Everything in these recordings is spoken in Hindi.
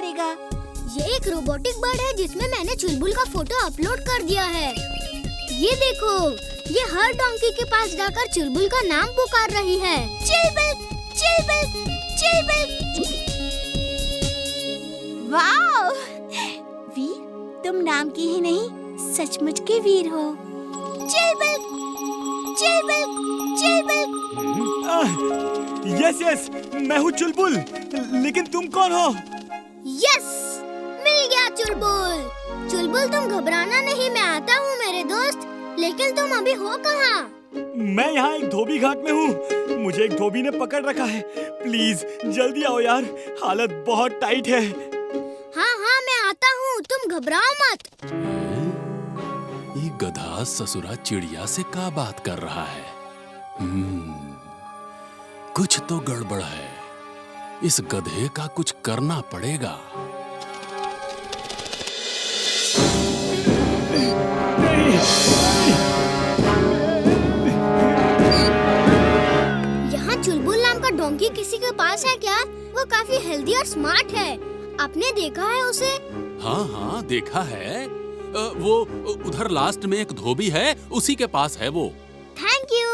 करेगा? ये एक रोबोटिक बर्ड है जिसमें मैंने चुलबुल का फोटो अपलोड कर दिया है। ये देखो, ये हर डोंकी के पास जाकर चुलबुल का नाम पुकार रही है। चुलबुल, चुलबुल, चुलबुल। वाह! वीर, तुम नाम की ही नहीं, सचमुच के वीर हो। चुलबुल, चुलबुल, चुलबुल। यस, मैं हूँ चुलबुल। लेकिन तुम कौन हो? यस, मिल गया चुलबुल। चुलबुल, तुम घबराना नहीं, मैं आता हूँ मेरे दोस्त। लेकिन तुम अभी हो कहाँ? मैं यहाँ एक धोबी घाट में हूँ। मुझे एक धोबी ने पकड़ रखा है। प्लीज जल्दी आओ यार, हालत बहुत टाइट है। हाँ, मैं आता हूँ, तुम घबराओ मत। ये गधा ससुरा चिड़िया से क्या बात कर रहा है? कुछ तो गड़बड़ है। इस गधे का कुछ करना पड़ेगा। यहाँ चुलबुल नाम का डोंकी किसी के पास है क्या? वो काफी हेल्दी और स्मार्ट है। आपने देखा है उसे? हाँ, देखा है। वो उधर लास्ट में एक धोबी है, उसी के पास है वो। Thank you.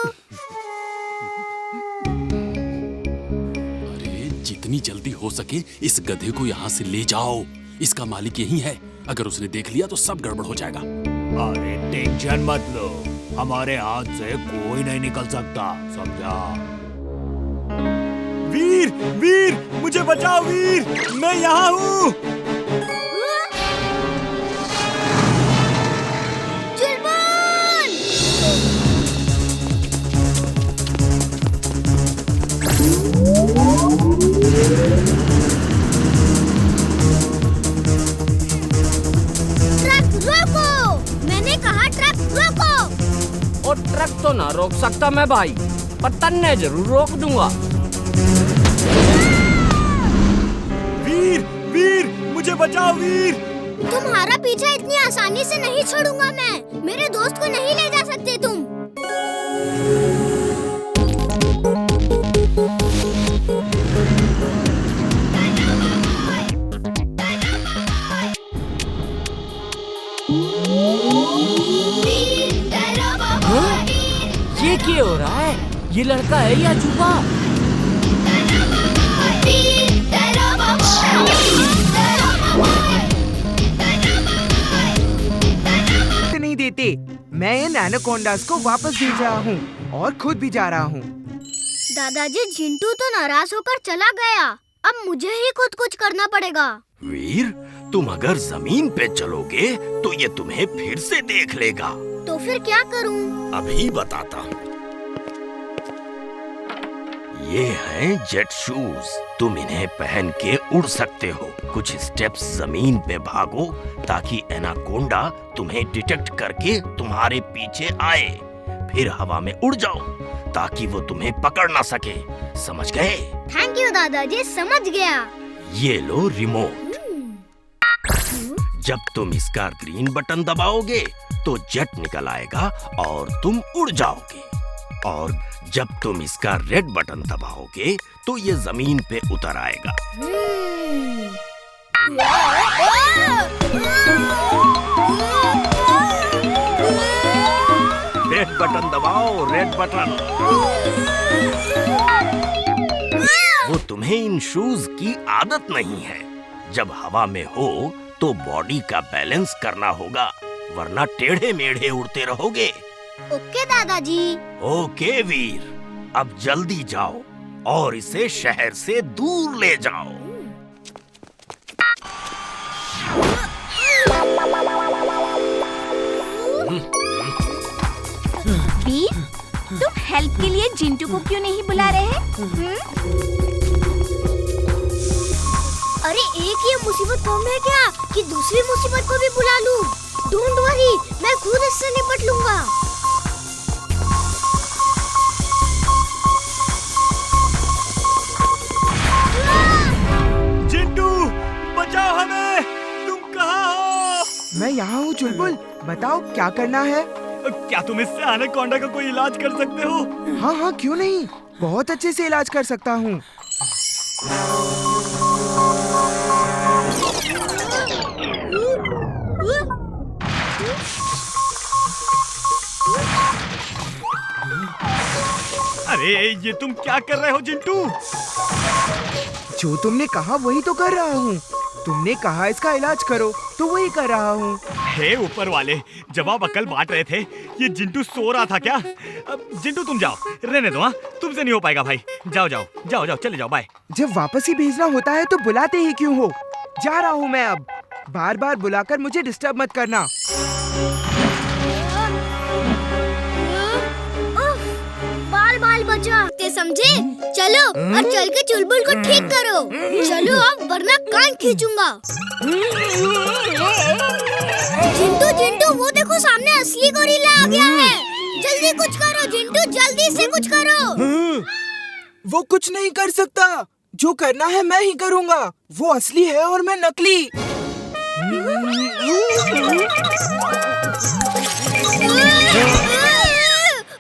अरे जितनी जल्दी हो सके इस गधे को यहाँ से ले जाओ। इसका मालिक यही है। अगर उसने देख लिया तो सब गड़बड़ हो जाएगा। अरे टेंशन मत लो, हमारे हाथ से कोई नहीं निकल सकता, समझा? वीर, मुझे बचाओ वीर, मैं यहाँ हूँ। और ट्रक तो ना रोक सकता मैं भाई, पर तन्ने जरूर रोक दूंगा। वीर, मुझे बचाओ वीर। तुम्हारा पीछा इतनी आसानी से नहीं छोड़ूंगा मैं। मेरे दोस्त को नहीं ले जा सकते तुम। ये क्या हो रहा है? ये लड़का है या चूहा? नहीं देते। मैं इन एनाकोंडास को वापस भेज रहा हूँ और खुद भी जा रहा हूँ। दादाजी, जिंटू तो नाराज होकर चला गया। अब मुझे ही खुद कुछ करना पड़ेगा। वीर, तुम अगर जमीन पे चलोगे तो ये तुम्हें फिर से देख लेगा। तो फिर क्या करूं? अभी बताता हूँ। ये हैं जेट शूज। तुम इन्हें पहन के उड़ सकते हो। कुछ स्टेप्स जमीन पे भागो ताकि एनाकोंडा तुम्हें डिटेक्ट करके तुम्हारे पीछे आए। फिर हवा में उड़ जाओ ताकि वो तुम्हें पकड़ ना सके। समझ गए? थैंक यू दादाजी, समझ गया। ये लो रिमोट। जब तुम इसका ग्रीन बटन दबाओगे तो जेट निकल आएगा और तुम उड़ जाओगे। और जब तुम इसका रेड बटन दबाओगे तो ये जमीन पे उतर आएगा। रेड बटन दबाओ, रेड बटन। वो तुम्हें इन शूज की आदत नहीं है। जब हवा में हो तो बॉडी का बैलेंस करना होगा, वरना टेढ़े मेढ़े उड़ते रहोगे। ओके दादाजी। ओके वीर, अब जल्दी जाओ और इसे शहर से दूर ले जाओ। वीर, तुम हेल्प के लिए जिंटू को क्यों नहीं बुला रहे? अरे एक ये मुसीबत कम है क्या कि दूसरी मुसीबत को भी बुला लूं? डोंट वरी, मैं खुद इससे निपट लूंगा। जिंटू, बचाओ हमें, तुम कहाँ हो? मैं यहाँ हूँ चुलबुल, बताओ क्या करना है? क्या तुम इससे एनाकोंडा का कोई इलाज कर सकते हो? हाँ, क्यों नहीं, बहुत अच्छे से इलाज कर सकता हूँ। अरे ये तुम क्या कर रहे हो जिंटू? जो तुमने कहा वही तो कर रहा हूँ। तुमने कहा इसका इलाज करो तो वही कर रहा हूँ। हे ऊपर वाले, जब आप अकल बांट रहे थे ये जिंटू सो रहा था क्या? अब जिंटू तुम जाओ, रहने दो। हाँ, तुमसे नहीं हो पाएगा भाई। जाओ जाओ जाओ जाओ, चले जाओ, बाय। जब वापस ही भेजना होता है तो बुलाते ही क्यों हो? जा रहा हूँ मैं अब। बार बार बुलाकर मुझे डिस्टर्ब मत करना। बाल बाल बचा ते समझे? चलो और चल के चुलबुल को ठीक करो। चलो अब, वरना कान खींचूंगा। जिंटू जिंटू, वो देखो सामने असली गोरिल्ला आ गया है। जल्दी कुछ करो जिंटू, जल्दी से कुछ करो। वो कुछ नहीं कर सकता। जो करना है मैं ही करूँगा। वो असली है और मैं नकली।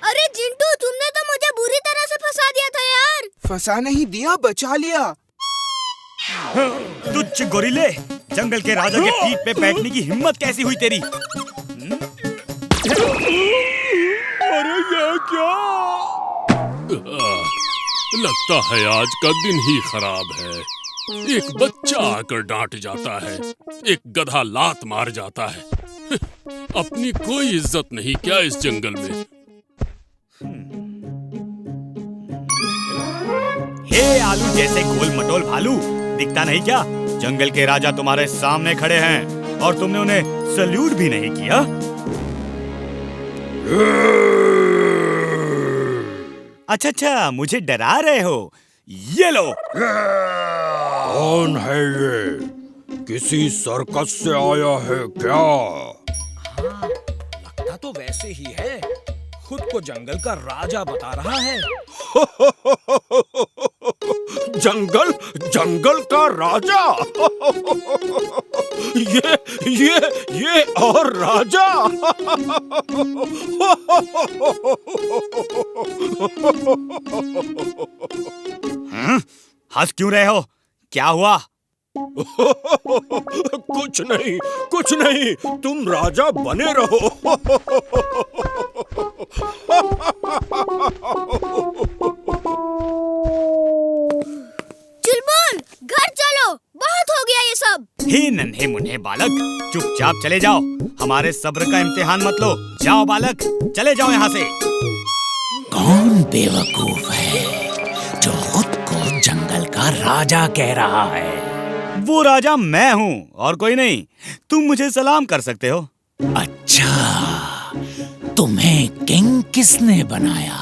अरे जिंटू, तुमने तो मुझे बुरी तरह से फंसा दिया था यार। फंसा नहीं दिया, बचा लिया। तुच्छ गोरिल्ले, जंगल के राजा के पीठ पे बैठने की हिम्मत कैसी हुई तेरी? अरे ये क्या? लगता है आज का दिन ही खराब है। एक बच्चा आकर डांट जाता है, एक गधा लात मार जाता है। अपनी कोई इज्जत नहीं क्या इस जंगल में? हे आलू जैसे गोल मटोल भालू, दिखता नहीं क्या? जंगल के राजा तुम्हारे सामने खड़े हैं और तुमने उन्हें सल्यूट भी नहीं किया। अच्छा अच्छा, मुझे डरा रहे हो? ये लो। कौन है ये? किसी सर्कस से आया है क्या? हाँ, लगता तो वैसे ही है। खुद को जंगल का राजा बता रहा है। जंगल का राजा? ये और राजा? हंस क्यों रहे हो? क्या हुआ? कुछ नहीं, तुम राजा बने रहो। चुलबुल, घर चलो, बहुत हो गया ये सब। हे नन्हे मुन्हे बालक, चुपचाप चले जाओ। हमारे सब्र का इम्तिहान मत लो। जाओ बालक, चले जाओ यहाँ से। कौन बेवकूफ है जो खुद को जंगल का राजा कह रहा है? वो राजा मैं हूँ और कोई नहीं। तुम मुझे सलाम कर सकते हो। अच्छा, तुम्हें किंग किसने बनाया?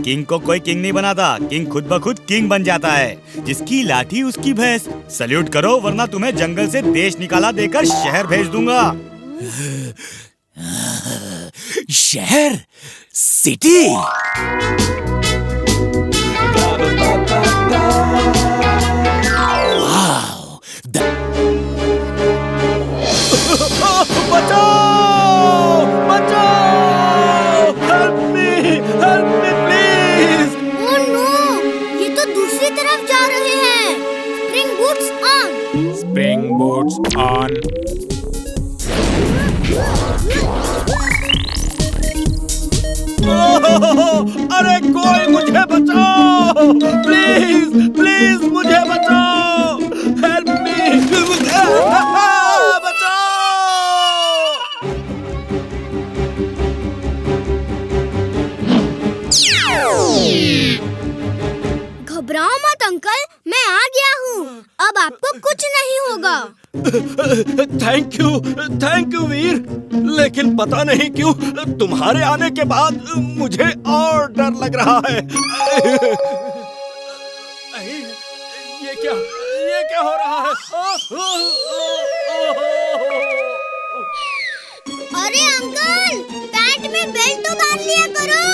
किंग को कोई किंग नहीं बनाता, किंग खुद ब खुद किंग बन जाता है। जिसकी लाठी उसकी भैंस। सल्यूट करो वरना तुम्हें जंगल से देश निकाला देकर शहर भेज दूंगा। शहर? City? Help me please! Oh no, ये तो दूसरी तरफ जा रहे हैं। Spring boots on. Spring boots on. अरे कोई मुझे बचाओ! प्लीज मुझे बचाओ! Help me! बचाओ! घबराओ मत अंकल, मैं आ गया हूँ। अब आपको कुछ नहीं होगा। थैंक यू वीर। लेकिन पता नहीं क्यों तुम्हारे आने के बाद मुझे और डर लग रहा है। ये क्या हो रहा है? अरे अंकल, पैंट में बेल्ट तो बांध लिया करो।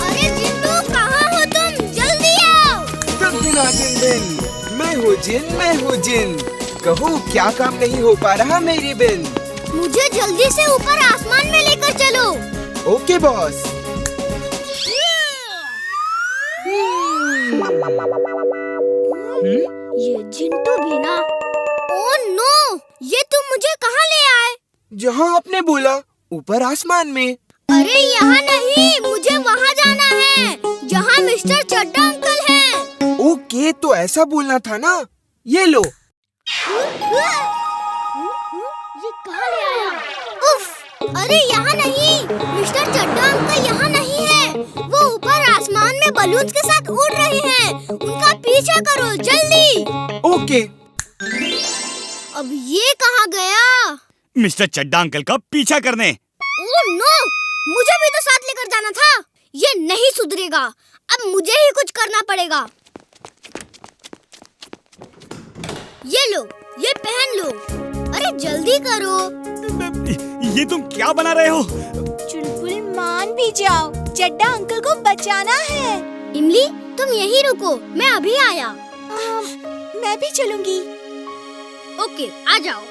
अरे जिंटू, कहाँ हो तुम? जल्दी आओ। मैं हूँ जिन। कहो क्या काम नहीं हो पा रहा मेरी बिन? मुझे जल्दी से ऊपर आसमान में लेकर चलो। Okay boss. ये जिंटू भी ना। कहाँ ले आए? जहाँ आपने बोला, ऊपर आसमान में। अरे यहाँ नहीं, मुझे वहाँ जाना है जहाँ मिस्टर चड्ढा अंकल हैं। ओके, तो ऐसा बोलना था ना। ये लो। ये कहाँ ले आया? उफ! अरे यहाँ नहीं, मिस्टर चड्ढा अंकल यहाँ नहीं है। वो ऊपर आसमान में बलून्स के साथ उड़ रहे हैं। उनका पीछा करो जल्दी। ओके। अब ये कहाँ गया? मिस्टर चड्ढा अंकल का पीछा करने। Oh no! मुझे भी तो साथ लेकर जाना था। ये नहीं सुधरेगा। अब मुझे ही कुछ करना पड़ेगा। ये लो, ये पहन लो। अरे जल्दी करो। ये तुम क्या बना रहे हो? चुलबुल मान भी जाओ, चड्ढा अंकल को बचाना है। इमली, तुम यहीं रुको, मैं अभी आया। मैं भी चलूंगी। ओके, आ जाओ।